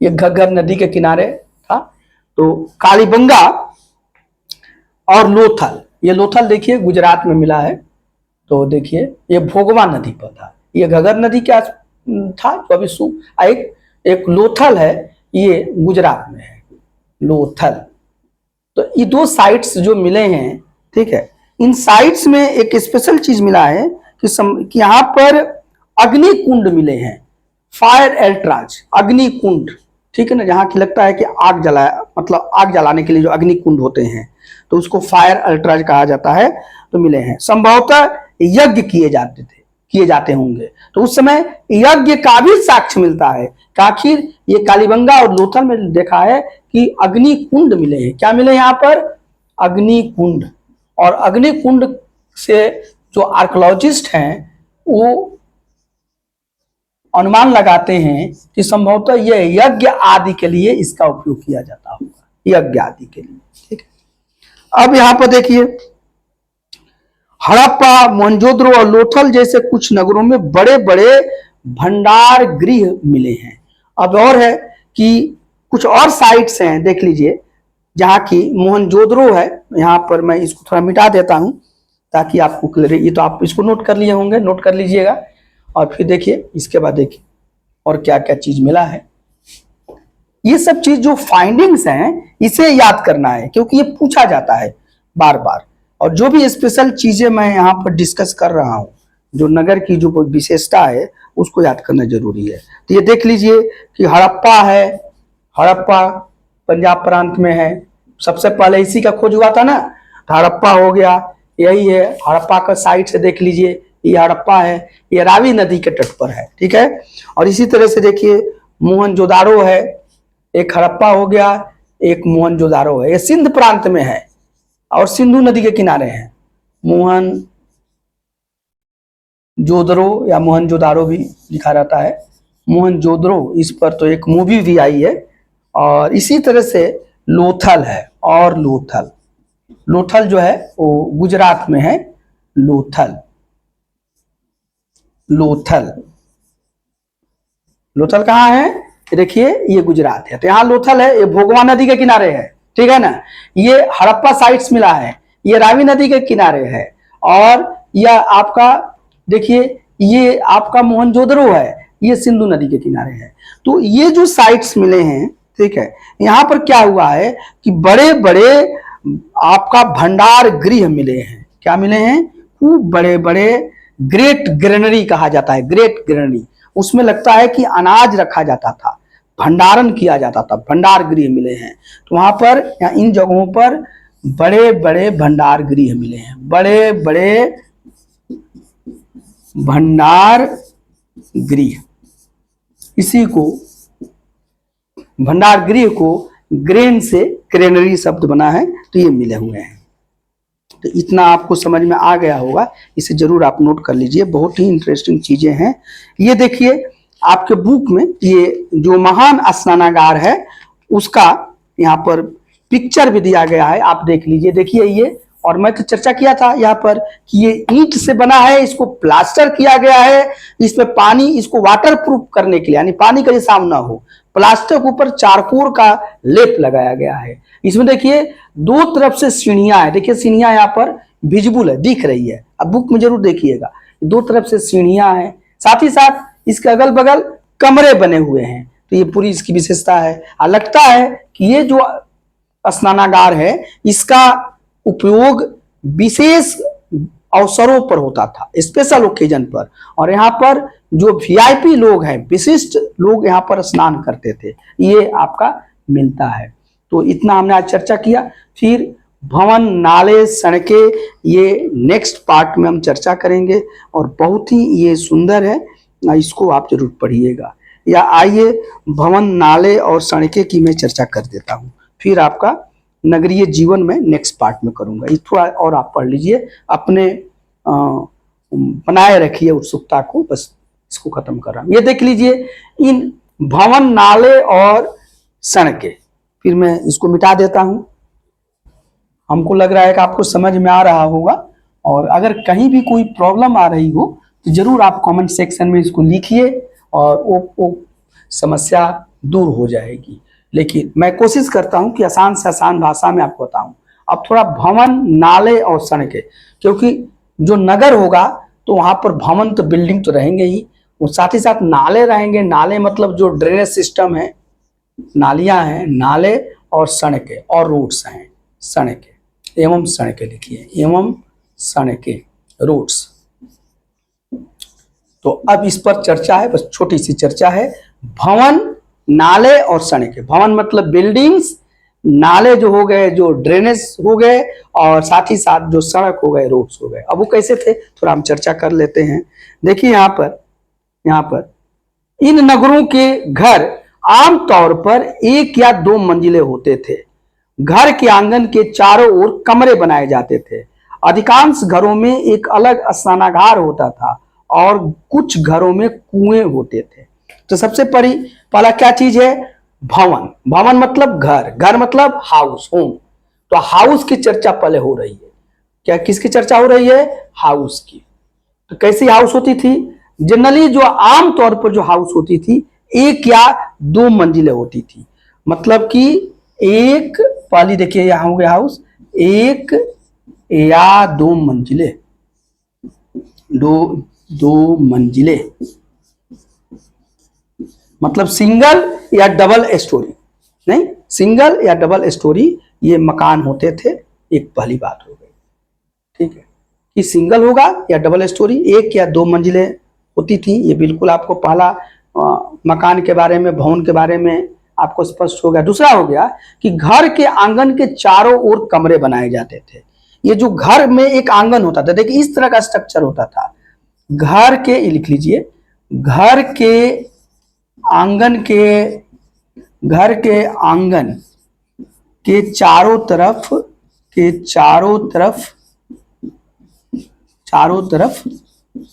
ये घग्गर नदी के किनारे था। तो कालीबंगा और लोथल, ये लोथल देखिए गुजरात में मिला है। तो देखिए ये भोगवा नदी पर था, ये घग्गर नदी क्या था जो अभी एक लोथल है, ये गुजरात में है लोथल। तो ये दो साइट्स जो मिले हैं, ठीक है, इन साइट्स में एक स्पेशल चीज मिला है कि यहाँ पर अग्नि कुंड मिले हैं, फायर एल्ट्राज, अग्नि कुंड, ठीक है ना, जहाँ की लगता है कि आग जलाया, मतलब आग जलाने के लिए जो अग्नि कुंड होते हैं तो उसको फायर अल्ट्राज कहा जाता है। तो मिले हैं, संभवतः यज्ञ किए जाते होंगे। तो उस समय यज्ञ का भी साक्ष्य मिलता है कि आखिर ये कालीबंगा और लोथल में देखा है कि अग्नि कुंड मिले हैं। क्या मिले यहाँ पर? अग्नि कुंड। और अग्नि कुंड से जो आर्कोलॉजिस्ट हैं वो अनुमान लगाते हैं कि संभवतः यह यज्ञ आदि के लिए इसका उपयोग किया जाता होगा, यज्ञ आदि के लिए। ठीक है, अब यहां पर देखिए, हड़प्पा, मोहनजोदड़ो और लोथल जैसे कुछ नगरों में बड़े बड़े भंडार गृह मिले हैं। अब और है कि कुछ और साइट्स हैं, देख लीजिए, जहां की मोहनजोदड़ो है। यहां पर मैं इसको थोड़ा मिटा देता हूं ताकि आपको क्लियर, ये तो आप इसको नोट कर लिए होंगे, नोट कर लीजिएगा। और फिर देखिए इसके बाद देखिए और क्या क्या चीज मिला है। ये सब चीज जो फाइंडिंग्स हैं इसे याद करना है क्योंकि ये पूछा जाता है बार बार। और जो भी स्पेशल चीजें मैं यहाँ पर डिस्कस कर रहा हूँ, जो नगर की जो विशेषता है उसको याद करना जरूरी है। तो ये देख लीजिए कि हड़प्पा है, हड़प्पा पंजाब प्रांत में है। सबसे पहले इसी का खोज हुआ था ना, तो हड़प्पा हो गया, यही है हड़प्पा का साइड से देख लीजिए, ये हड़प्पा है, ये रावी नदी के तट पर है। ठीक है, और इसी तरह से देखिए मोहनजोदाड़ो है, एक हड़प्पा हो गया, एक मोहनजोदाड़ो है। ये सिंध प्रांत में है और सिंधु नदी के किनारे है। मोहनजोदड़ो या मोहनजोदाड़ो भी लिखा रहता है, मोहनजोदड़ो, इस पर तो एक मूवी भी आई है। और इसी तरह से लोथल है, और लोथल जो है वो गुजरात में है। लोथल कहाँ है? देखिए ये गुजरात है। तो यहाँ लोथल है, ये भोगवा नदी के किनारे है। ठीक है ना, ये हड़प्पा साइट्स मिला है, ये रावी नदी के किनारे है। और यह आपका देखिए, ये आपका मोहनजोदड़ो है, ये सिंधु नदी के किनारे है। तो ये जो साइट्स मिले हैं, ठीक है, यहाँ पर क्या हुआ है कि बड़े बड़े आपका भंडार गृह मिले हैं। क्या मिले हैं? खूब बड़े बड़े, ग्रेट ग्रेनरी कहा जाता है, ग्रेट ग्रेनरी। उसमें लगता है कि अनाज रखा जाता था, भंडारण किया जाता था, भंडार गृह मिले हैं। तो वहां पर या इन जगहों पर बड़े बड़े भंडार गृह मिले हैं, बड़े बड़े भंडार गृह। इसी को भंडार गृह को ग्रेन से ग्रेनरी शब्द बना है, तो ये मिले हुए हैं। तो इतना आपको समझ में आ गया होगा, इसे जरूर आप नोट कर लीजिए, बहुत ही इंटरेस्टिंग चीजें हैं। ये देखिए आपके बुक में ये जो महान स्नानागार है उसका यहाँ पर पिक्चर भी दिया गया है, आप देख लीजिए। देखिए ये और मैं तो चर्चा किया था यहाँ पर कि ये ईंट से बना है, इसको प्लास्टर किया गया है, इसमें पानी, इसको वाटर प्रूफ करने के लिए, यानी पानी का रिसाव ना हो, प्लास्टर के ऊपर चारकोल का लेप लगाया गया है। इसमें देखिए दो तरफ से सीढ़ियां है, देखिए सीढ़ियां यहाँ पर विजिबल है, दिख रही है, अब बुक में जरूर देखिएगा, दो तरफ से सीढ़ियां हैं, साथ ही साथ इसके अगल बगल कमरे बने हुए हैं। तो ये पूरी इसकी विशेषता है। और लगता है कि ये जो स्नानागार है इसका उपयोग विशेष अवसरों पर होता था, स्पेशल ओकेजन पर, और यहाँ पर जो वीआईपी लोग हैं, विशिष्ट लोग यहाँ पर स्नान करते थे, ये आपका मिलता है। तो इतना हमने आज चर्चा किया। फिर भवन, नाले, सड़कें, ये नेक्स्ट पार्ट में हम चर्चा करेंगे और बहुत ही ये सुंदर है, इसको आप जरूर पढ़िएगा। या आइए भवन, नाले और सड़कें की मैं चर्चा कर देता हूँ, फिर आपका नगरीय जीवन में नेक्स्ट पार्ट में करूंगा। ये थोड़ा और आप पढ़ लीजिए, अपने बनाए रखिए उत्सुकता को, बस इसको खत्म कर रहा हूं। ये देख लीजिए इन भवन, नाले और सड़कें, फिर मैं इसको मिटा देता हूं। हमको लग रहा है कि आपको समझ में आ रहा होगा, और अगर कहीं भी कोई प्रॉब्लम आ रही हो तो जरूर आप कमेंट सेक्शन में इसको लिखिए और वो समस्या दूर हो जाएगी। लेकिन मैं कोशिश करता हूं कि आसान से आसान भाषा में आपको बताऊं। अब थोड़ा भवन, नाले और सड़कें, क्योंकि जो नगर होगा तो वहां पर भवन तो बिल्डिंग तो रहेंगे ही, वो साथ ही साथ नाले रहेंगे। नाले मतलब जो ड्रेनेज सिस्टम है, नालियां हैं, नाले और सड़कें और रोड्स हैं, सड़कें एवं सड़कें लिखिए, एवं सड़कें, रोड्स। तो अब इस पर चर्चा है, बस छोटी सी चर्चा है। भवन, नाले और सड़कें, भवन मतलब बिल्डिंग्स, नाले जो हो गए जो ड्रेनेज हो गए, और साथ ही साथ जो सड़क हो गए, रोड्स हो गए। अब वो कैसे थे थोड़ा हम चर्चा कर लेते हैं। देखिए यहाँ पर इन नगरों के घर आमतौर पर 1 या 2 मंजिले होते थे। घर के आंगन के चारों ओर कमरे बनाए जाते थे। अधिकांश घरों में एक अलग स्नानागार होता था और कुछ घरों में कुएं होते थे। तो सबसे पहला क्या चीज है? भवन। भवन मतलब घर, घर मतलब हाउस, होम। तो हाउस की चर्चा पहले हो रही है। क्या किसकी चर्चा हो रही है? हाउस की। तो कैसी हाउस होती थी? जनरली जो आम तौर पर जो हाउस होती थी 1 या 2 मंजिलें होती थी। मतलब कि एक, पहली देखिए यहां हो गया हाउस, 1 या 2 मंजिले, दो मंजिले मतलब सिंगल या डबल स्टोरी, नहीं, सिंगल या डबल स्टोरी ये मकान होते थे। एक पहली बात हो गई, ठीक है, कि सिंगल होगा या डबल स्टोरी, 1 या 2 मंजिलें होती थी। ये बिल्कुल आपको पहला मकान के बारे में, भवन के बारे में आपको स्पष्ट हो गया। दूसरा हो गया कि घर के आंगन के चारों ओर कमरे बनाए जाते थे। ये जो घर में एक आंगन होता था, देखिए इस तरह का स्ट्रक्चर होता था। घर के, लिख लीजिए, घर के आंगन के चारों तरफ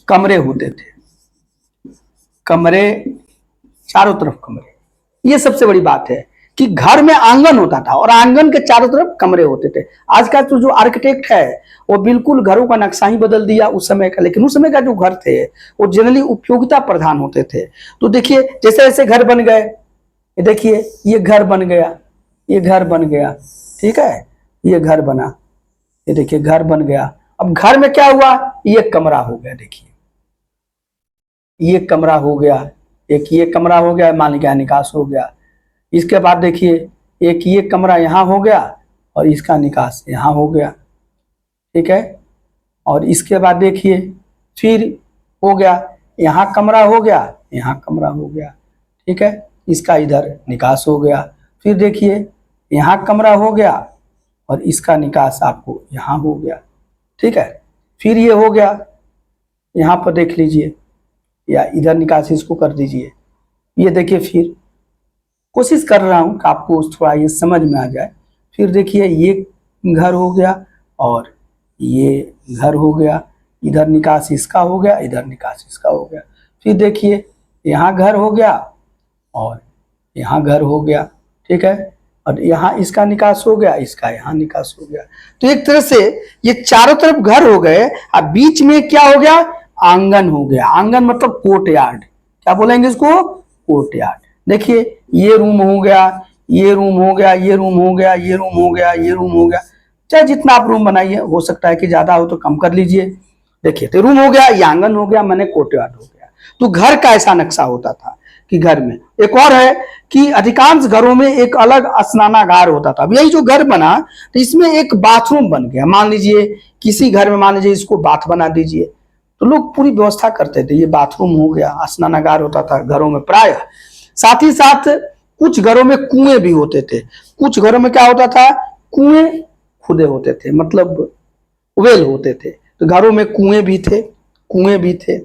कमरे होते थे। कमरे, चारों तरफ कमरे। ये सबसे बड़ी बात है कि घर में आंगन होता था और आंगन के चारों तरफ कमरे होते थे। आज का जो आर्किटेक्ट है वो बिल्कुल घरों का नक्शा ही बदल दिया उस समय का, लेकिन उस समय का जो घर थे वो जनरली उपयोगिता प्रधान होते थे। तो देखिए जैसे जैसे घर बन गए, देखिए ये घर बन गया, ये घर बन गया, ठीक है, ये घर बना, ये देखिए घर बन गया। अब घर में क्या हुआ? ये कमरा हो गया, देखिए ये कमरा हो गया, एक ये कमरा हो गया, मान लिया निकास हो गया। इसके बाद देखिए एक ये कमरा यहाँ हो गया और इसका निकास यहाँ हो गया, ठीक है। और इसके बाद देखिए फिर हो गया, यहाँ कमरा हो गया, यहाँ कमरा हो गया, ठीक है, इसका इधर निकास हो गया। फिर देखिए यहाँ कमरा हो गया और इसका निकास आपको यहाँ हो गया, ठीक है। फिर ये हो गया, यहाँ पर देख लीजिए, या इधर निकास इसको कर दीजिए। ये देखिए, फिर कोशिश कर रहा हूँ कि आपको थोड़ा ये समझ में आ जाए। फिर देखिए ये घर हो गया और ये घर हो गया, इधर निकास इसका हो गया, इधर निकास इसका हो गया। फिर देखिए यहाँ घर हो गया और यहाँ घर हो गया, ठीक है। और यहाँ इसका निकास हो गया, इसका यहाँ निकास हो गया। तो एक तरह से ये चारों तरफ घर हो गए, अब बीच में क्या हो गया, आंगन हो गया। आंगन मतलब कोर्टयार्ड, क्या बोलेंगे इसको, कोर्टयार्ड। देखिए ये रूम हो गया, ये रूम हो गया, ये रूम हो गया, ये रूम हो गया, ये रूम हो गया, चाहे जितना आप रूम बनाइए, हो सकता है कि ज्यादा हो तो कम कर लीजिए। देखिए तो रूम हो गया, ये आंगन हो गया, मैंने कोर्टयार्ड हो गया। तो घर का ऐसा नक्शा होता था कि घर में। एक और है कि अधिकांश घरों में एक अलग स्नानागार होता था। अब यही जो घर बना तो इसमें एक बाथरूम बन गया। मान लीजिए किसी घर में, मान लीजिए इसको बाथ बना दीजिए, तो लोग पूरी व्यवस्था करते थे। ये बाथरूम हो गया, स्नानागार होता था घरों में प्राय। साथ ही साथ कुछ घरों में कुएं भी होते थे। कुछ घरों में क्या होता था, कुएं खुदे होते थे, मतलब वेल होते थे। तो घरों में कुएं भी थे, कुएं भी थे।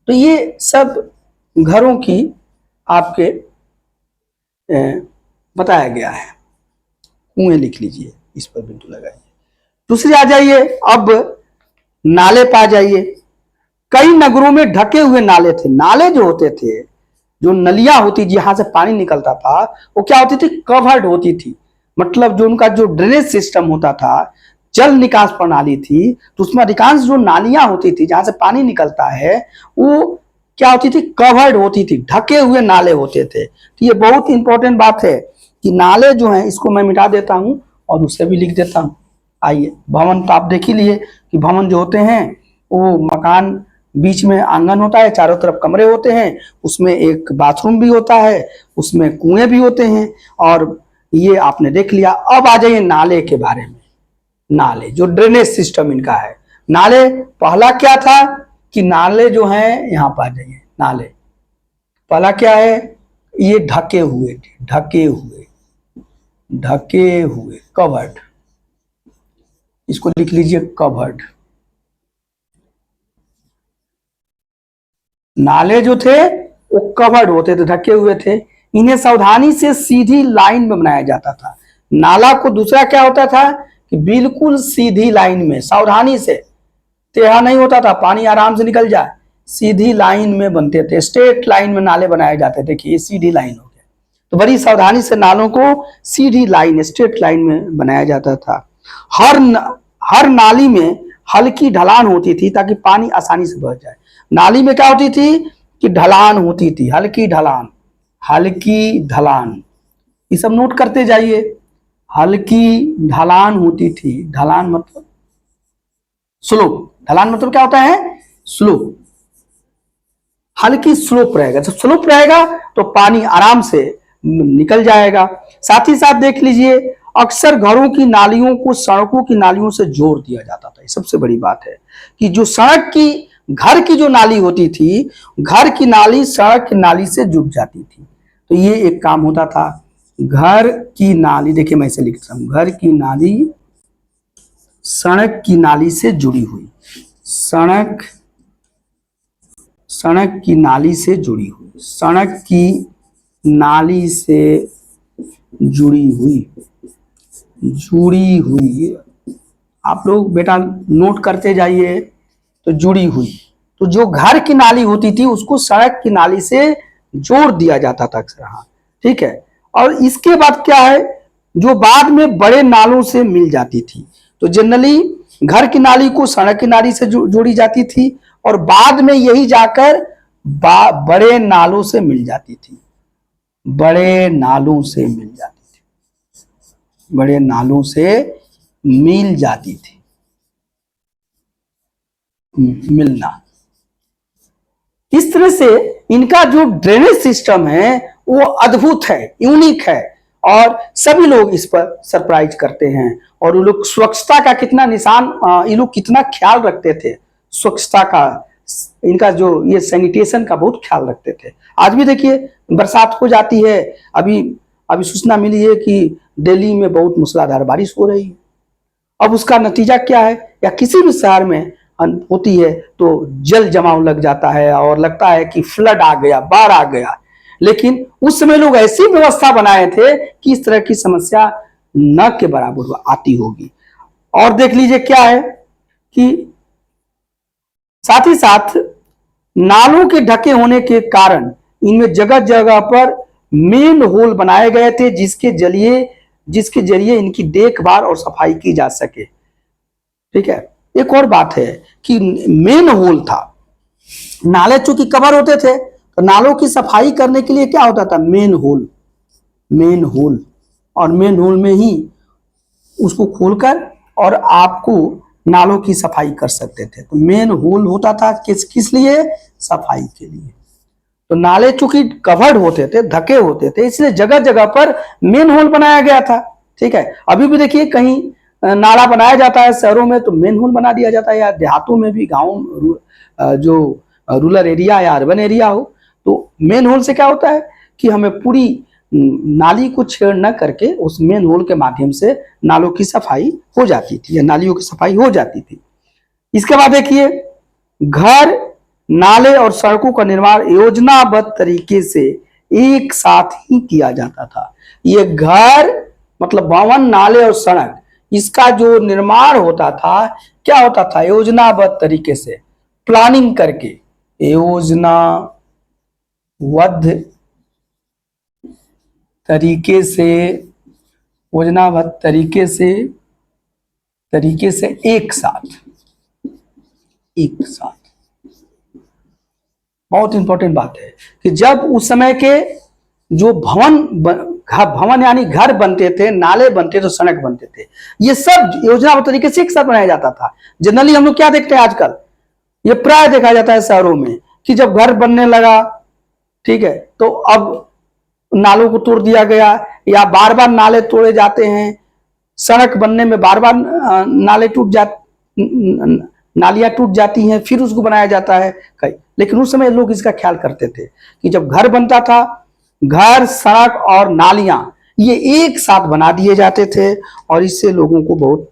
तो ये सब घरों की आपके बताया गया है। कुएं लिख लीजिए, इस पर बिंदु लगाइए। दूसरी आ जाइए, अब नाले पा जाइए। कई नगरों में ढके हुए नाले थे। नाले जो होते थे, जो नलियां होती जहां से पानी निकलता था, वो क्या होती थी, कवर्ड होती थी। मतलब जो उनका जो ड्रेनेज सिस्टम होता था, जल निकास प्रणाली थी, तो उसमें अधिकांश जो नालियां होती थी जहां से पानी निकलता है, वो क्या होती थी, कवर्ड होती थी, ढके हुए नाले होते थे। तो ये बहुत इंपॉर्टेंट बात है कि नाले जो है, इसको मैं मिटा देता हूं और उसे भी लिख देता हूं। आइए, भवन तो आप देख ही लिए कि भवन जो होते हैं वो मकान, बीच में आंगन होता है, चारों तरफ कमरे होते हैं, उसमें एक बाथरूम भी होता है, उसमें कुएं भी होते हैं, और ये आपने देख लिया। अब आ जाइए नाले के बारे में। नाले जो ड्रेनेज सिस्टम इनका है, नाले पहला क्या था कि नाले जो है, यहां पर आ जाइए, नाले पहला क्या है, ये ढके हुए थे, ढके हुए, ढके हुए, कवर्ड, इसको लिख लीजिए कवर्ड। नाले जो थे वो कवर्ड होते थे, ढके हुए थे। इन्हें सावधानी से सीधी लाइन में बनाया जाता था। नाला को दूसरा क्या होता था कि बिल्कुल सीधी लाइन में, सावधानी से, टेढ़ा नहीं होता था, पानी आराम से निकल जाए, सीधी लाइन में बनते थे, स्ट्रेट लाइन में नाले बनाए जाते थे। देखिए ये सीधी लाइन हो गया। तो बड़ी सावधानी से नालों को सीधी लाइन, स्ट्रेट लाइन में बनाया जाता था। हर नाली में हल्की ढलान होती थी ताकि पानी आसानी से बह जाए। नाली में क्या होती थी कि ढलान होती थी, हल्की ढलान, हल्की ढलान, ये सब नोट करते जाइए। हल्की ढलान होती थी, ढलान मतलब स्लोप, ढलान मतलब क्या होता है, स्लोप, हल्की स्लोप रहेगा। जब स्लोप रहेगा तो पानी आराम से निकल जाएगा। साथ ही साथ देख लीजिए, अक्सर घरों की नालियों को सड़कों की नालियों से जोड़ दिया जाता था। सबसे बड़ी बात है कि जो सड़क की, घर की जो नाली होती थी, घर की नाली सड़क की नाली से जुड़ जाती थी। तो ये एक काम होता था, घर की नाली, देखिए मैं इसे लिखता हूं, घर की नाली सड़क की नाली से जुड़ी हुई, सड़क की नाली से जुड़ी हुई, सड़क की नाली से जुड़ी हुई। आप लोग बेटा नोट करते जाइए। तो जुड़ी हुई, तो जो घर की नाली होती थी उसको सड़क की नाली से जोड़ दिया जाता था अक्सर। हाँ ठीक है। और इसके बाद क्या है, जो बाद में बड़े नालों से मिल जाती थी। तो जनरली घर की नाली को सड़क की नाली से जोड़ी जाती थी, और बाद में यही जाकर बड़े नालों से मिल जाती थी, बड़े नालों से मिल जाती थी, बड़े नालों से मिल जाती थी, मिलना। इस तरह से इनका जो ड्रेनेज सिस्टम है वो अद्भुत है, यूनिक है, और सभी लोग इस पर सरप्राइज करते हैं। और वो लोग स्वच्छता का कितना निशान, ये लोग कितना ख्याल रखते थे स्वच्छता का, इनका जो ये सैनिटेशन का बहुत ख्याल रखते थे। आज भी देखिए बरसात हो जाती है, अभी सूचना मिली है कि दिल्ली में बहुत मूसलाधार बारिश हो रही है। अब उसका नतीजा क्या है, या किसी भी शहर में होती है तो जल जमाव लग जाता है और लगता है कि फ्लड आ गया, बाढ़ आ गया। लेकिन उस समय लोग ऐसी व्यवस्था बनाए थे कि इस तरह की समस्या न के बराबर आती होगी। और देख लीजिए क्या है कि साथ ही साथ नालों के ढके होने के कारण इनमें जगह जगह पर मेन होल बनाए गए थे जिसके जरिए इनकी देखभाल और सफाई की जा सके। ठीक है, एक और बात है कि मेन होल था, नाले चूंकि कवर होते थे तो नालों की सफाई करने के लिए क्या होता था, मेन होल। और मेन होल में ही उसको खोलकर और आपको नालों की सफाई कर सकते थे। तो मेन होल होता था किस लिए, सफाई के लिए। तो नाले चूंकि कवर्ड होते थे, ढके होते थे, इसलिए जगह जगह पर मेन होल बनाया गया था। ठीक है, अभी भी देखिए कहीं नाला बनाया जाता है शहरों में तो मेन होल बना दिया जाता है, या देहातों में भी, गाँव जो रूरल एरिया या अर्बन एरिया हो, तो मेन होल से क्या होता है कि हमें पूरी नाली को छेड़ न करके उस मेन होल के माध्यम से नालों की सफाई हो जाती थी या नालियों की सफाई हो जाती थी। इसके बाद देखिए, घर, नाले और सड़कों का निर्माण योजनाबद्ध तरीके से एक साथ ही किया जाता था। ये घर मतलब भवन, नाले और सड़क, इसका जो निर्माण होता था क्या होता था, योजनाबद्ध तरीके से, प्लानिंग करके, योजनाबद्ध तरीके से एक साथ। बहुत इंपॉर्टेंट बात है कि जब उस समय के जो भवन यानी घर बनते थे, नाले बनते थे, सड़क बनते थे, ये सब योजनाबद्ध तरीके से एक साथ बनाया जाता था। जनरली हम लोग क्या देखते हैं आजकल, ये प्राय देखा जाता है शहरों में कि जब घर बनने लगा, ठीक है, तो अब नालों को तोड़ दिया गया या बार बार नाले तोड़े जाते हैं, सड़क बनने में बार बार नालियां टूट जाती हैं, फिर उसको बनाया जाता है कई। लेकिन उस समय लोग इसका ख्याल करते थे कि जब घर बनता था, घर, सड़क और नालियां ये एक साथ बना दिए जाते थे और इससे लोगों को बहुत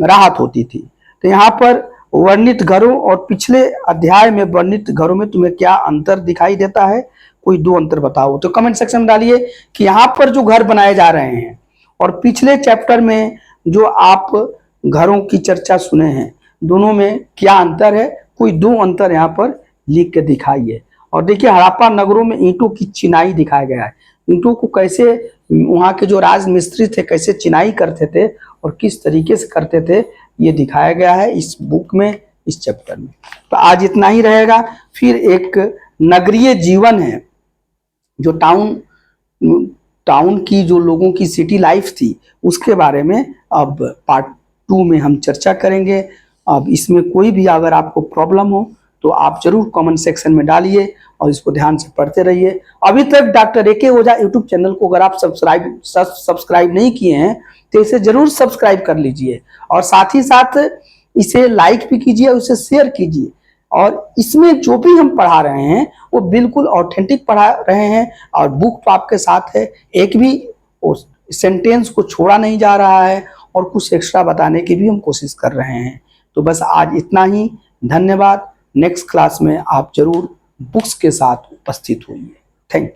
राहत होती थी। तो यहाँ पर वर्णित घरों और पिछले अध्याय में वर्णित घरों में तुम्हें क्या अंतर दिखाई देता है, कोई दो अंतर बताओ। तो कमेंट सेक्शन में डालिए कि यहाँ पर जो घर बनाए जा रहे हैं और पिछले चैप्टर में जो आप घरों की चर्चा सुने हैं, दोनों में क्या अंतर है, कोई दो अंतर यहाँ पर लिख के दिखाइए। और देखिए हड़प्पा नगरों में ईंटों की चिनाई दिखाया गया है, ईंटों को कैसे वहाँ के जो राजमिस्त्री थे कैसे चिनाई करते थे और किस तरीके से करते थे, ये दिखाया गया है इस बुक में, इस चैप्टर में। तो आज इतना ही रहेगा। फिर एक नगरीय जीवन है, जो टाउन की जो लोगों की सिटी लाइफ थी उसके बारे में अब पार्ट 2 में हम चर्चा करेंगे। अब इसमें कोई भी अगर आपको प्रॉब्लम हो तो आप जरूर कमेंट सेक्शन में डालिए और इसको ध्यान से पढ़ते रहिए। अभी तक डॉक्टर AK ओझा यूट्यूब चैनल को अगर आप सब्सक्राइब नहीं किए हैं तो इसे जरूर सब्सक्राइब कर लीजिए और साथ ही साथ इसे लाइक भी कीजिए, उसे शेयर कीजिए। और इसमें जो भी हम पढ़ा रहे हैं वो बिल्कुल ऑथेंटिक पढ़ा रहे हैं और बुक तो आपके साथ है, एक भी सेंटेंस को छोड़ा नहीं जा रहा है और कुछ एक्स्ट्रा बताने की भी हम कोशिश कर रहे हैं। तो बस आज इतना ही, धन्यवाद। नेक्स्ट क्लास में आप जरूर बुक्स के साथ उपस्थित होइए। Thank you.